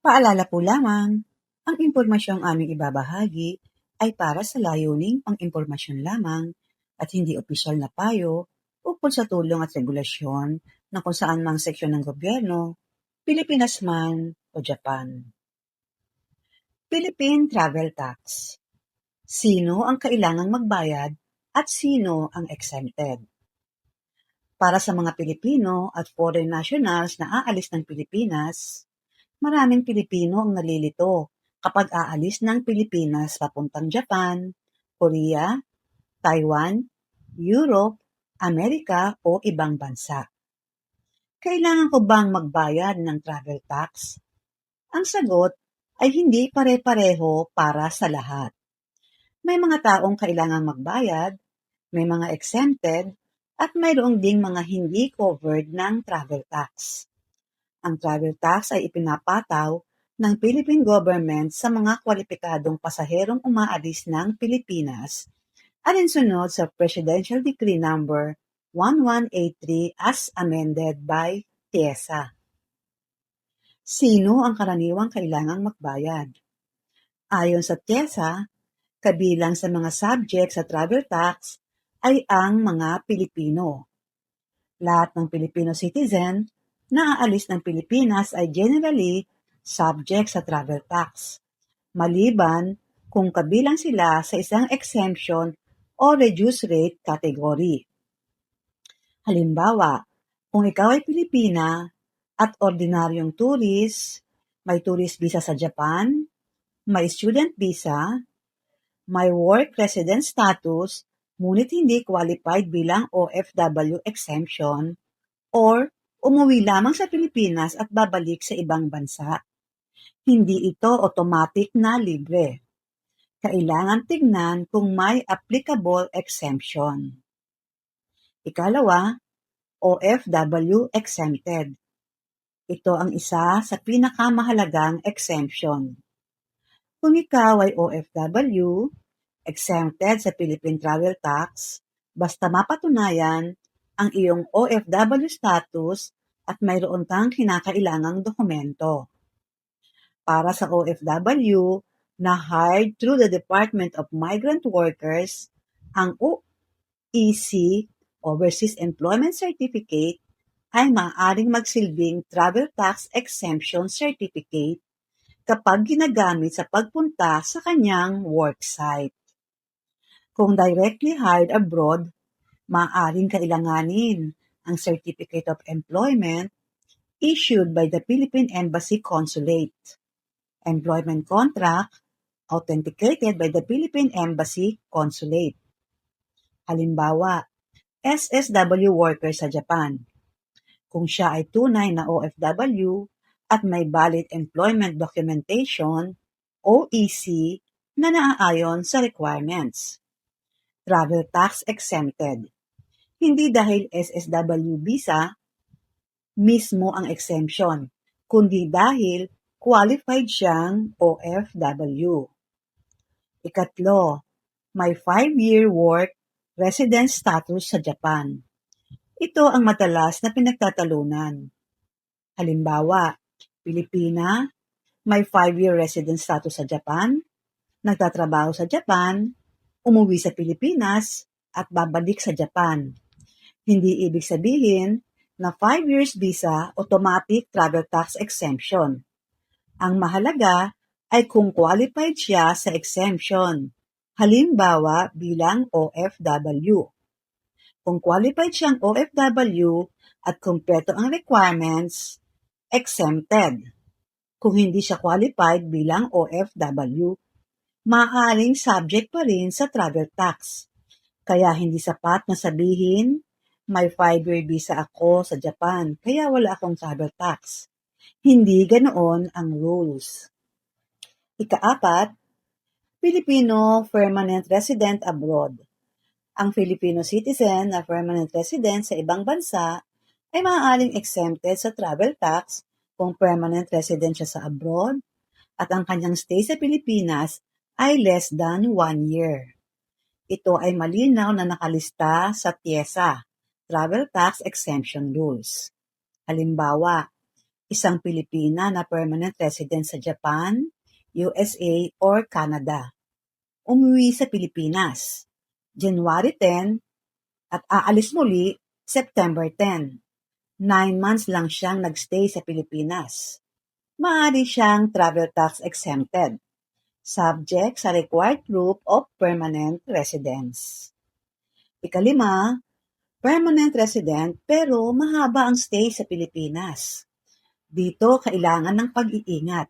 Paalala po lamang, ang impormasyong aming ibabahagi ay para sa layuning pang-impormasyon lamang at hindi opisyal na payo ukol sa tulong at regulasyon ng kung saan mang seksyon ng gobyerno, Pilipinas man o Japan. Philippine Travel Tax. Sino ang kailangang magbayad at sino ang exempted? Para sa mga Pilipino at foreign nationals na aalis ng Pilipinas, maraming Pilipino ang nalilito kapag aalis ng Pilipinas papuntang Japan, Korea, Taiwan, Europe, Amerika o ibang bansa. Kailangan ko bang magbayad ng travel tax? Ang sagot ay hindi pare-pareho para sa lahat. May mga taong kailangang magbayad, may mga exempted, at mayroong ding mga hindi covered ng travel tax. Ang travel tax ay ipinapataw ng Philippine Government sa mga kwalipikadong pasaherong umaalis ng Pilipinas alinsunod sa Presidential Decree Number 1183 as amended by TIESA. Sino ang karaniwang kailangang magbayad? Ayon sa TIESA, kabilang sa mga subject sa travel tax ay ang mga Pilipino. Lahat ng Filipino citizen na aalis ng Pilipinas ay generally subject sa travel tax, maliban kung kabilang sila sa isang exemption o reduced rate category. Halimbawa, kung ikaw ay Pilipina at ordinaryong tourist, may tourist visa sa Japan, may student visa, may work resident status, ngunit hindi qualified bilang OFW exemption, or umuwi lamang sa Pilipinas at babalik sa ibang bansa. Hindi ito automatic na libre. Kailangan tignan kung may applicable exemption. Ikalawa, OFW exempted. Ito ang isa sa pinakamahalagang exemption. Kung ikaw ay OFW, exempted sa Philippine Travel Tax, basta mapatunayan ang iyong OFW status at mayroon kang kinakailangang dokumento. Para sa OFW na hired through the Department of Migrant Workers, ang OEC, Overseas Employment Certificate, ay maaaring magsilbing Travel Tax Exemption Certificate kapag ginagamit sa pagpunta sa kanyang worksite. Kung directly hired abroad, maaaring kailanganin ang Certificate of Employment issued by the Philippine Embassy Consulate, employment contract authenticated by the Philippine Embassy Consulate. Halimbawa, SSW worker sa Japan. Kung siya ay tunay na OFW at may valid employment documentation, OEC, na naaayon sa requirements. Travel tax exempted. Hindi dahil SSW visa mismo ang exemption, kundi dahil qualified siyang OFW. Ikatlo, may 5-year work residence status sa Japan. Ito ang madalas na pinagtatalunan. Halimbawa, Pilipina, may 5-year residence status sa Japan, nagtatrabaho sa Japan, umuwi sa Pilipinas, at babalik sa Japan. Hindi ibig sabihin na 5 years visa automatic travel tax exemption. Ang mahalaga ay kung qualified siya sa exemption, halimbawa bilang OFW. Kung qualified siyang OFW at kumpleto ang requirements, exempted. Kung hindi siya qualified bilang OFW, maaaring subject pa rin sa travel tax. Kaya hindi sapat na sabihin, may 5-year visa ako sa Japan, kaya wala akong travel tax. Hindi ganoon ang rules. Ika-4, Filipino permanent resident abroad. Ang Filipino citizen na permanent resident sa ibang bansa ay maaaring exempted sa travel tax kung permanent resident siya sa abroad at ang kanyang stay sa Pilipinas ay less than 1 year. Ito ay malinaw na nakalista sa TIESA, Travel Tax Exemption Rules. Halimbawa, isang Pilipina na permanent resident sa Japan, USA, or Canada. Umuwi sa Pilipinas, January 10 at aalis muli September 10. 9 months lang siyang nagstay sa Pilipinas. Maaari siyang travel tax exempted, subject sa required proof of permanent residence. Ikalima, permanent resident pero mahaba ang stay sa Pilipinas. Dito kailangan ng pag-iingat.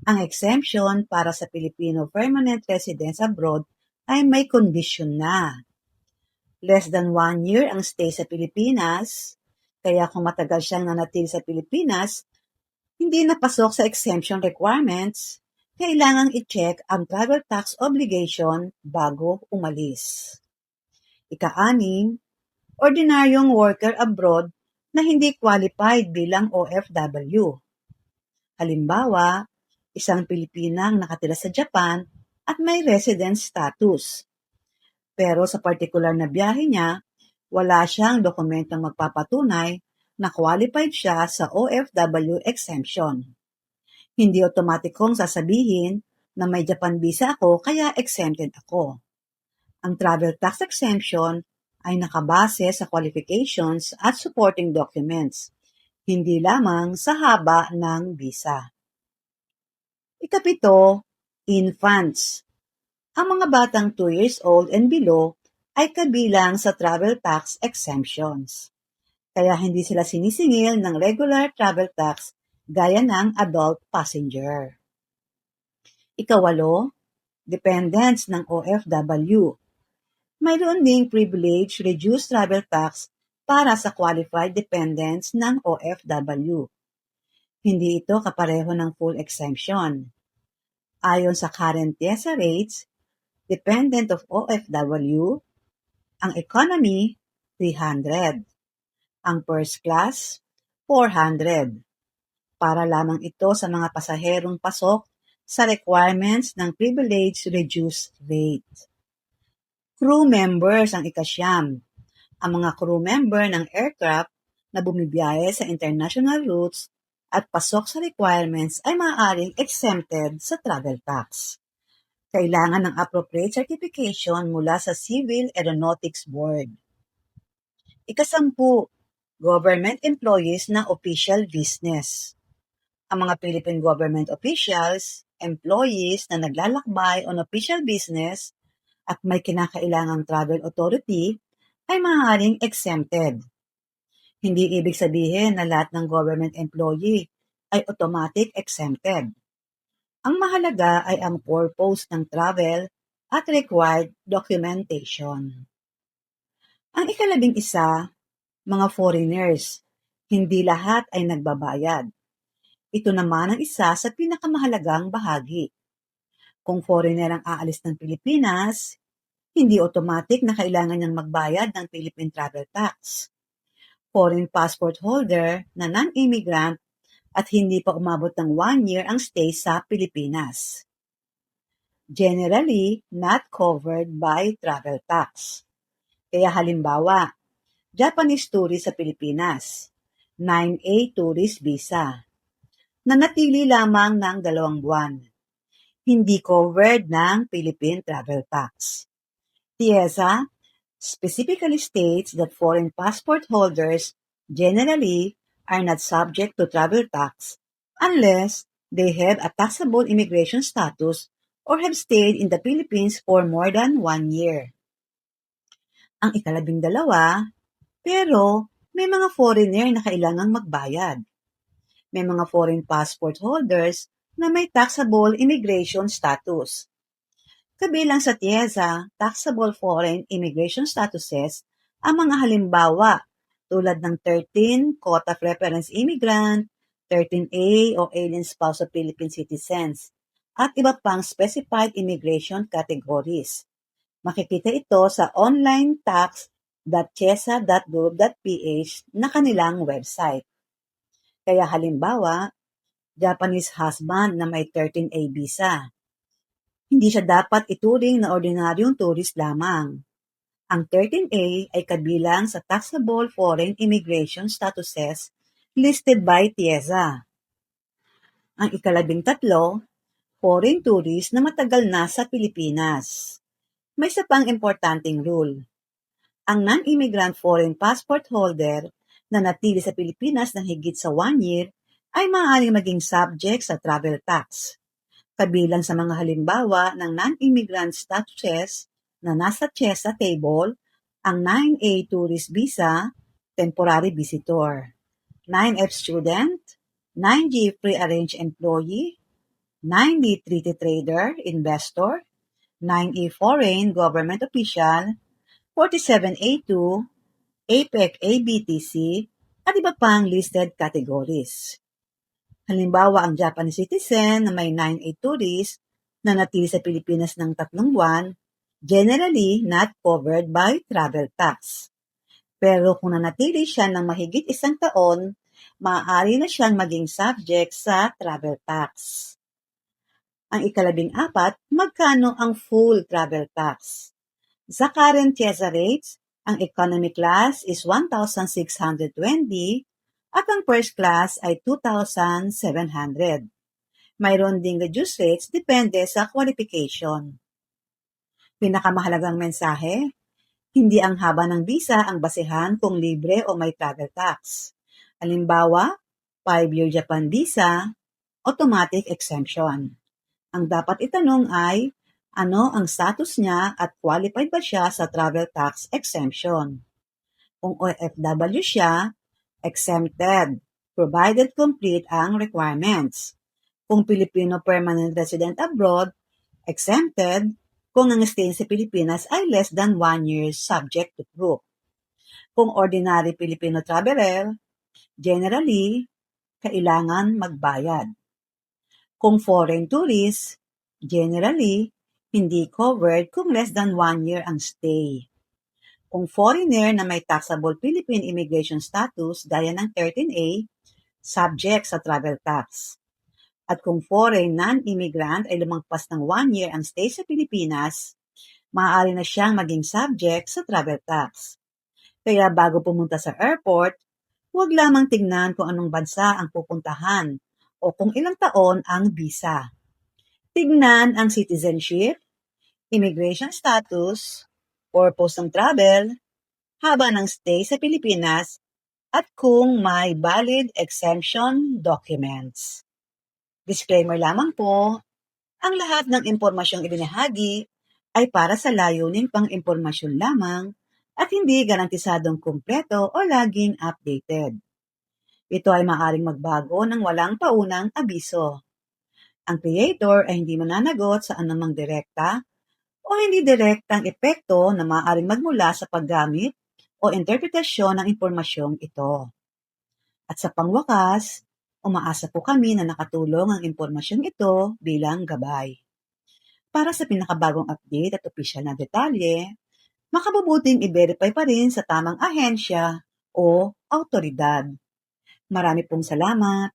Ang exemption para sa Filipino permanent residents abroad ay may condition na. Less than 1 year ang stay sa Pilipinas, kaya kung matagal siyang nanatili sa Pilipinas, hindi napasok sa exemption requirements, kailangang i-check ang travel tax obligation bago umalis. Ika-6, ordinaryong worker abroad na hindi qualified bilang OFW. Halimbawa, isang Pilipinang nakatira sa Japan at may residence status. Pero sa particular na biyahe niya, wala siyang dokumentong magpapatunay na qualified siya sa OFW exemption. Hindi otomatikong sasabihin na may Japan visa ako kaya exempted ako. Ang travel tax exemption ay nakabase sa qualifications at supporting documents, hindi lamang sa haba ng visa. Ikapito, infants. Ang mga batang 2 years old and below ay kabilang sa travel tax exemptions. Kaya hindi sila sinisingil ng regular travel tax gaya ng adult passenger. Ikawalo, dependents ng OFW. Mayroon ding privilege reduced travel tax para sa qualified dependents ng OFW. Hindi ito kapareho ng full exemption. Ayon sa current TESA rates, dependent of OFW, ang economy, 300. Ang first class, 400. Para lamang ito sa mga pasaherong pasok sa requirements ng privilege reduced rate. Crew members ang ika-9. Ang mga crew member ng aircraft na bumibiyahe sa international routes at pasok sa requirements ay maaaring exempted sa travel tax. Kailangan ng appropriate certification mula sa Civil Aeronautics Board. Ika-10, government employees na official business. Ang mga Philippine government officials, employees na naglalakbay on official business at may kinakailangang travel authority ay maaaring exempted. Hindi ibig sabihin na lahat ng government employee ay automatic exempted. Ang mahalaga ay ang purpose ng travel at required documentation. Ang ika-11, mga foreigners, hindi lahat ay nagbabayad. Ito naman ang isa sa pinakamahalagang bahagi. Kung foreigner ang aalis ng Pilipinas, hindi automatic na kailangan niyang magbayad ng Philippine Travel Tax. Foreign passport holder na non-immigrant at hindi pa umabot ng 1 year ang stay sa Pilipinas. Generally, not covered by travel tax. Kaya halimbawa, Japanese tourist sa Pilipinas, 9A tourist visa, nanatili lamang ng 2 buwan. Hindi covered ng Philippine Travel Tax. TIEZA specifically states that foreign passport holders generally are not subject to travel tax unless they have a taxable immigration status or have stayed in the Philippines for more than 1 year. Ang ika-12, pero may mga foreigner na kailangang magbayad. May mga foreign passport holders na may taxable immigration status. Kabilang sa TIEZA, taxable foreign immigration statuses ang mga halimbawa tulad ng 13 Quota Preference Immigrant, 13A o Alien Spouse of Philippine Citizens, at iba pang specified immigration categories. Makikita ito sa onlinetax.tiesa.gov.ph na kanilang website. Kaya halimbawa, Japanese husband na may 13A visa. Hindi siya dapat ituring na ordinaryong tourist lamang. Ang 13A ay kabilang sa taxable foreign immigration statuses listed by TIEZA. Ang ika-13, foreign tourist na matagal na sa Pilipinas. May isa pang importanteng rule. Ang non-immigrant foreign passport holder na natili sa Pilipinas ng higit sa 1 year ay maaaring maging subject sa travel tax. Kabilang sa mga halimbawa ng non-immigrant statuses na nasa TIEZA table, ang 9A tourist visa, temporary visitor, 9F student, 9G pre-arranged employee, 9D treaty trader, investor, 9E foreign government official, 47A2, APEC ABTC, at iba pang listed categories. Halimbawa, ang Japanese citizen na may 9A tourist na natili sa Pilipinas ng 3 buwan, generally not covered by travel tax. Pero kung nanatili siya ng mahigit 1 taon, maaari na siyang maging subject sa travel tax. Ang ika-14, magkano ang full travel tax? Sa current TIEZA rates, ang economy class is 1,620 at ang first class ay 2,700. Mayroon ding reduced rates depende sa qualification. Pinakamahalagang mensahe, hindi ang haba ng visa ang basehan kung libre o may travel tax. Halimbawa, 5-year Japan visa, automatic exemption. Ang dapat itanong ay, ano ang status niya at qualified ba siya sa travel tax exemption? Kung OFW siya, exempted, provided complete ang requirements. Kung Filipino permanent resident abroad, exempted, kung ang stay sa Pilipinas ay less than 1 year subject to proof. Kung ordinary Filipino traveler, generally, kailangan magbayad. Kung foreign tourist, generally, hindi covered kung less than 1 year ang stay. Kung foreigner na may taxable Philippine immigration status gaya ng 13A, subject sa travel tax. At kung foreign non-immigrant ay lumagpas ng 1 year ang stay sa Pilipinas, maaari na siyang maging subject sa travel tax. Kaya bago pumunta sa airport, huwag lamang tingnan kung anong bansa ang pupuntahan o kung ilang taon ang visa. Tignan ang citizenship, immigration status, purpose ng travel, haba ng stay sa Pilipinas, at kung may valid exemption documents. Disclaimer lamang po, ang lahat ng impormasyong ibinahagi ay para sa layuning pang-impormasyon lamang at hindi garantisadong kumpleto o laging updated. Ito ay maaaring magbago ng walang paunang abiso. Ang creator ay hindi mananagot sa anumang direkta o hindi direktang epekto na maaaring magmula sa paggamit o interpretasyon ng impormasyong ito. At sa pangwakas, umaasa po kami na nakatulong ang impormasyong ito bilang gabay. Para sa pinakabagong update at opisyal na detalye, makabubuting i-verify pa rin sa tamang ahensya o autoridad. Marami pong salamat.